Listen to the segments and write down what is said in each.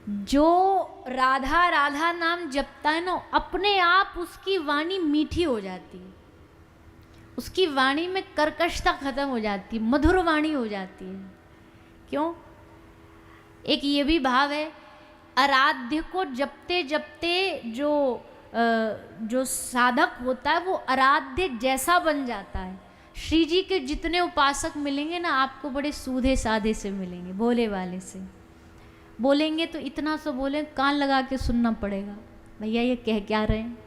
जो राधा राधा नाम जपता है ना, अपने आप उसकी वाणी मीठी हो जाती है, उसकी वाणी में कर्कशता खत्म हो जाती है, मधुर वाणी हो जाती है। क्यों? एक ये भी भाव है, आराध्य को जपते जपते जो साधक होता है वो आराध्य जैसा बन जाता है। श्री जी के जितने उपासक मिलेंगे ना आपको, बड़े सूधे साधे से मिलेंगे, भोले वाले से। बोलेंगे तो इतना सा बोले, कान लगा के सुनना पड़ेगा, भैया ये कह क्या रहे हैं।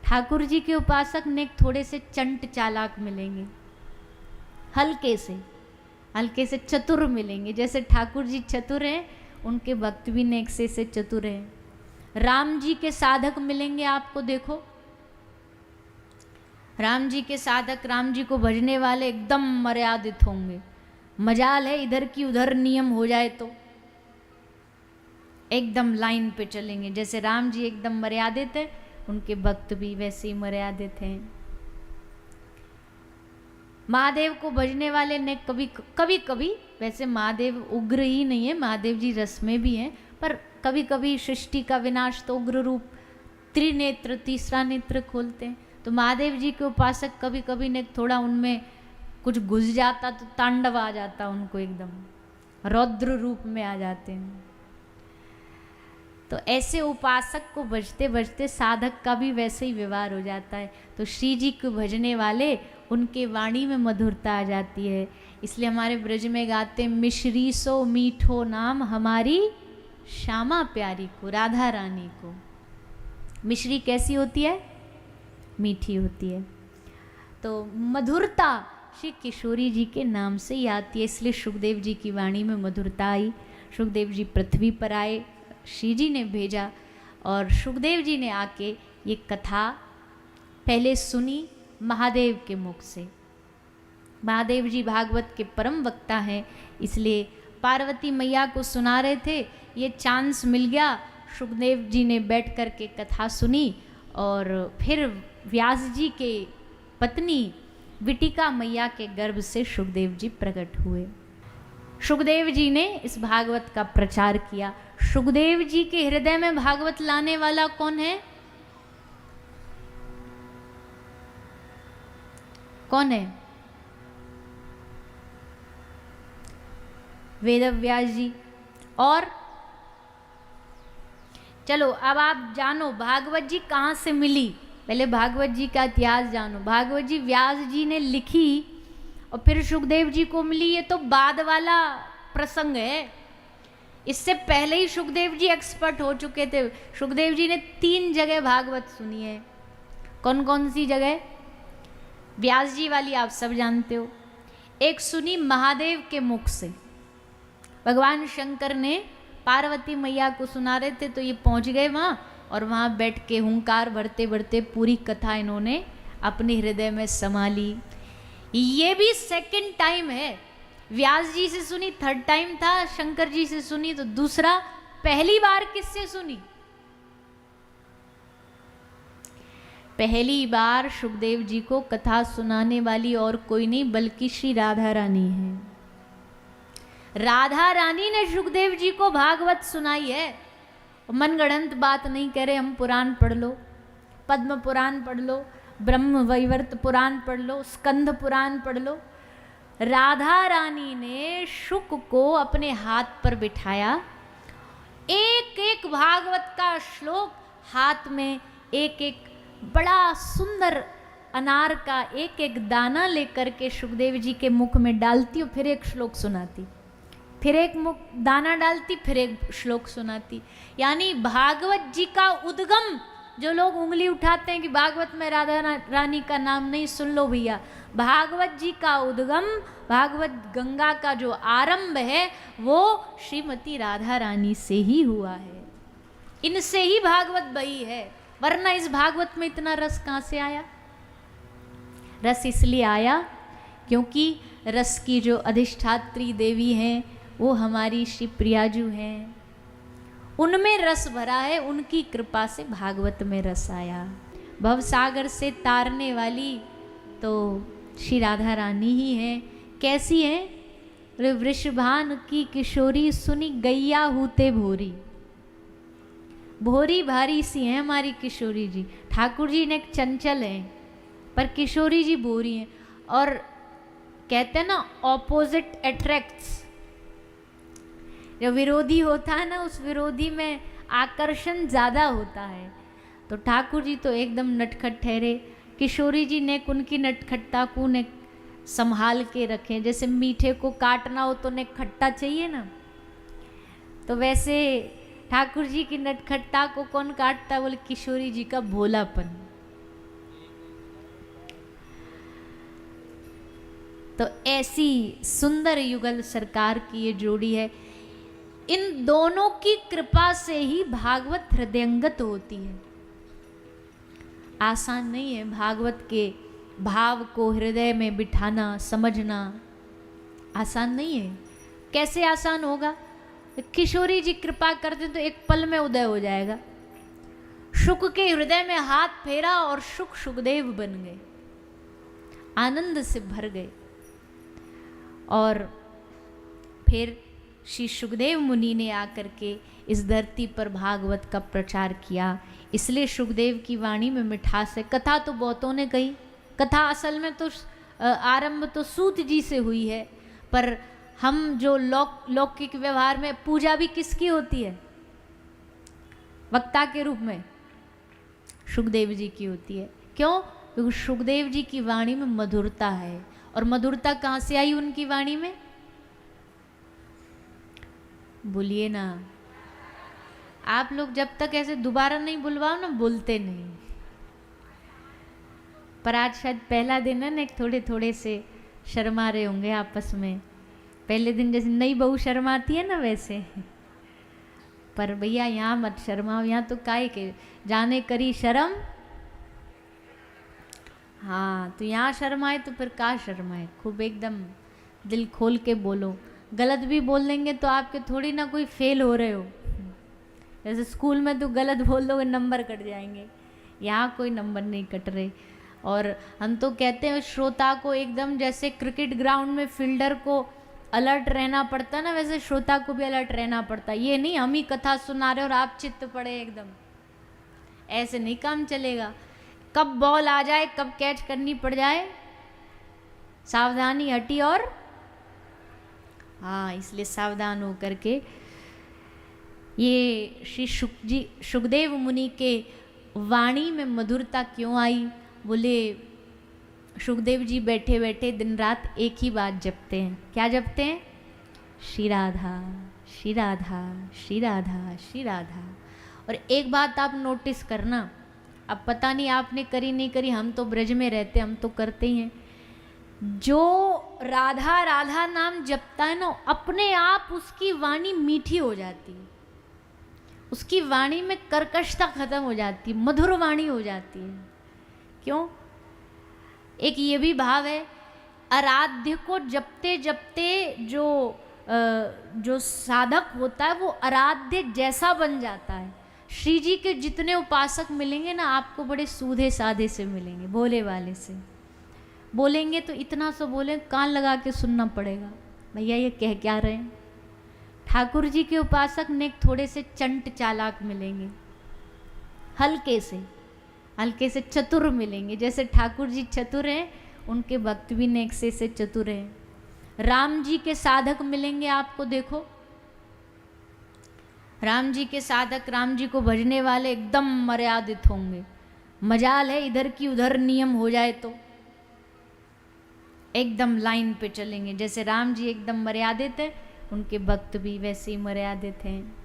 ठाकुर जी के उपासक ने थोड़े से चंट चालाक मिलेंगे, हल्के से चतुर मिलेंगे। जैसे ठाकुर जी चतुर हैं, उनके भक्त भी नेक से चतुर हैं। राम जी के साधक मिलेंगे आपको, देखो राम जी के साधक, राम जी को भजने वाले एकदम मर्यादित होंगे। मजाल है इधर की उधर नियम हो जाए तो एकदम लाइन पे चलेंगे। जैसे राम जी एकदम मर्यादित है, उनके भक्त भी वैसे ही मर्यादित हैं। महादेव को भजने वाले ने कभी कभी, वैसे महादेव उग्र ही नहीं है, महादेव जी रस में भी हैं, पर कभी कभी सृष्टि का विनाश तो उग्र रूप त्रिनेत्र, तीसरा नेत्र खोलते हैं। तो महादेव जी के उपासक कभी कभी ने थोड़ा उनमें कुछ घुस जाता तो तांडव आ जाता, उनको एकदम रौद्र रूप में आ जाते हैं। तो ऐसे उपासक को भजते भजते साधक का भी वैसे ही व्यवहार हो जाता है। तो श्री जी को भजने वाले, उनके वाणी में मधुरता आ जाती है। इसलिए हमारे ब्रज में गाते, मिश्री सो मीठो नाम हमारी श्यामा प्यारी को, राधा रानी को। मिश्री कैसी होती है? मीठी होती है। तो मधुरता श्री किशोरी जी के नाम से ही आती है, इसलिए सुखदेव जी की वाणी में मधुरता आई। सुखदेव जी पृथ्वी पर आए, श्री जी ने भेजा और सुखदेव जी ने आके ये कथा पहले सुनी महादेव के मुख से। महादेव जी भागवत के परम वक्ता हैं, इसलिए पार्वती मैया को सुना रहे थे। ये चांस मिल गया, सुखदेव जी ने बैठ कर के कथा सुनी और फिर व्यास जी के पत्नी विटिका मैया के गर्भ से सुखदेव जी प्रकट हुए। सुखदेव जी ने इस भागवत का प्रचार किया। सुखदेव जी के हृदय में भागवत लाने वाला कौन है? कौन है? वेदव्यास जी। और चलो अब आप जानो भागवत जी कहाँ से मिली। पहले भागवत जी का इतिहास जानो। भागवत जी व्यास जी ने लिखी और फिर सुखदेव जी को मिली, ये तो बाद वाला प्रसंग है। इससे पहले ही सुखदेव जी एक्सपर्ट हो चुके थे। सुखदेव जी ने 3 जगह भागवत सुनी है। कौन कौन सी जगह? व्यास जी वाली आप सब जानते हो। एक सुनी महादेव के मुख से, भगवान शंकर ने पार्वती मैया को सुना रहे थे तो ये पहुंच गए वहाँ और वहाँ बैठ के हुंकार भरते भरते पूरी कथा इन्होंने अपने हृदय में समा ली। ये भी सेकंड टाइम है। व्यास जी से सुनी, थर्ड टाइम था। शंकर जी से सुनी तो दूसरा। पहली बार किससे सुनी? पहली बार सुखदेव जी को कथा सुनाने वाली और कोई नहीं बल्कि श्री राधा रानी है। राधा रानी ने सुखदेव जी को भागवत सुनाई है। मनगढ़ंत बात नहीं कह रहे हम, पुराण पढ़ लो, पद्म पुराण पढ़ लो, ब्रह्म वैवर्त पुराण पढ़ लो, स्कंद पुराण पढ़ लो। राधा रानी ने शुक को अपने हाथ पर बिठाया, एक एक भागवत का श्लोक हाथ में, एक एक बड़ा सुंदर अनार का एक एक दाना लेकर के सुखदेव जी के मुख में डालती और फिर एक श्लोक सुनाती, फिर एक मुख दाना डालती, फिर एक श्लोक सुनाती। यानी भागवत जी का उद्गम, जो लोग उंगली उठाते हैं कि भागवत में राधा रानी का नाम नहीं, सुन लो भैया, भागवत जी का उद्गम, भागवत गंगा का जो आरंभ है वो श्रीमती राधा रानी से ही हुआ है। इनसे ही भागवत बही है, वरना इस भागवत में इतना रस कहाँ से आया? रस इसलिए आया क्योंकि रस की जो अधिष्ठात्री देवी हैं वो हमारी श्री प्रियाजू हैं, उनमें रस भरा है, उनकी कृपा से भागवत में रस आया। भवसागर से तारने वाली तो श्री राधा रानी ही हैं। कैसी हैं? वृषभान की किशोरी, सुनी गैया हूते भोरी। भोरी भारी सी हैं हमारी किशोरी जी। ठाकुर जी ने चंचल हैं, पर किशोरी जी भोरी हैं। और कहते हैं ना, ऑपोजिट अट्रैक्ट्स। जो विरोधी होता है ना, उस विरोधी में आकर्षण ज़्यादा होता है। तो ठाकुर जी तो एकदम नटखट ठहरे, किशोरी जी ने उनकी नटखटता को ने संभाल के रखे। जैसे मीठे को काटना हो तो ने खट्टा चाहिए ना, तो वैसे ठाकुर जी की नटखटता को कौन काटता, बोले किशोरी जी का भोलापन। तो ऐसी सुंदर युगल सरकार की ये जोड़ी है। इन दोनों की कृपा से ही भागवत हृदयंगत होती है। आसान नहीं है भागवत के भाव को हृदय में बिठाना, समझना आसान नहीं है। कैसे आसान होगा? किशोरी जी कृपा करते तो एक पल में उदय हो जाएगा। शुक के हृदय में हाथ फेरा और शुक सुखदेव बन गए, आनंद से भर गए। और फिर श्री सुखदेव मुनि ने आकर के इस धरती पर भागवत का प्रचार किया। इसलिए सुखदेव की वाणी में मिठास है। कथा तो बहुतों ने कही, कथा असल में तो आरंभ तो सूत जी से हुई है, पर हम जो लौकिक व्यवहार में पूजा भी किसकी होती है? वक्ता के रूप में सुखदेव जी की होती है। क्यों? क्योंकि सुखदेव जी की वाणी में मधुरता है। और मधुरता कहाँ से आई उनकी वाणी में? बोलिए ना। आप लोग जब तक ऐसे दोबारा नहीं बुलवाओ ना, बोलते नहीं। पर आज शायद पहला दिन है ना, थोड़े थोड़े से शर्मा रहे होंगे आपस में। पहले दिन जैसे नई बहू शर्माती है ना, वैसे। पर भैया यहाँ मत शर्माओ, यहाँ तो काहे के जाने करी शर्म। हाँ, तो यहाँ शर्माए तो फिर का शर्माए, खूब एकदम दिल खोल के बोलो। गलत भी बोल देंगे तो आपके थोड़ी ना कोई फेल हो रहे हो। जैसे स्कूल में तो गलत बोल दोगे नंबर कट जाएंगे, यहाँ कोई नंबर नहीं कट रहे। और हम तो कहते हैं श्रोता को एकदम जैसे क्रिकेट ग्राउंड में फील्डर को अलर्ट रहना पड़ता ना, वैसे श्रोता को भी अलर्ट रहना पड़ता। ये नहीं हम ही कथा सुना रहे और आप चित्त पड़े एकदम, ऐसे नहीं काम चलेगा। कब बॉल आ जाए, कब कैच करनी पड़ जाए, सावधानी हटी। और हाँ, इसलिए सावधान हो करके ये श्री सुखदेव मुनि के वाणी में मधुरता क्यों आई? बोले सुखदेव जी बैठे बैठे दिन रात एक ही बात जपते हैं। क्या जपते हैं? श्री राधा श्री राधा श्री राधा श्री राधा। और एक बात आप नोटिस करना, अब पता नहीं आपने करी नहीं करी, हम तो ब्रज में रहते हम तो करते ही हैं। जो राधा राधा नाम जपता है ना, अपने आप उसकी वाणी मीठी हो जाती है, उसकी वाणी में कर्कशता खत्म हो जाती है, मधुर वाणी हो जाती है। क्यों? एक ये भी भाव है, आराध्य को जपते जपते जो साधक होता है वो आराध्य जैसा बन जाता है। श्री जी के जितने उपासक मिलेंगे ना, आपको बड़े सूधे साधे से मिलेंगे, भोले वाले से। बोलेंगे तो इतना सा बोले, कान लगा के सुनना पड़ेगा, भैया ये कह क्या रहे हैं। ठाकुर जी के उपासक ने थोड़े से चंट चालाक मिलेंगे, हल्के से चतुर मिलेंगे। जैसे ठाकुर जी चतुर हैं, उनके भक्त भी नेक से चतुर हैं। राम जी के साधक मिलेंगे आपको, देखो राम जी के साधक, राम जी को भजने वाले एकदम मर्यादित होंगे। मजाल है इधर की उधर नियम हो जाए तो एकदम लाइन पे चलेंगे। जैसे राम जी एकदम मर्यादित है, उनके भक्त भी वैसे ही मर्यादित हैं।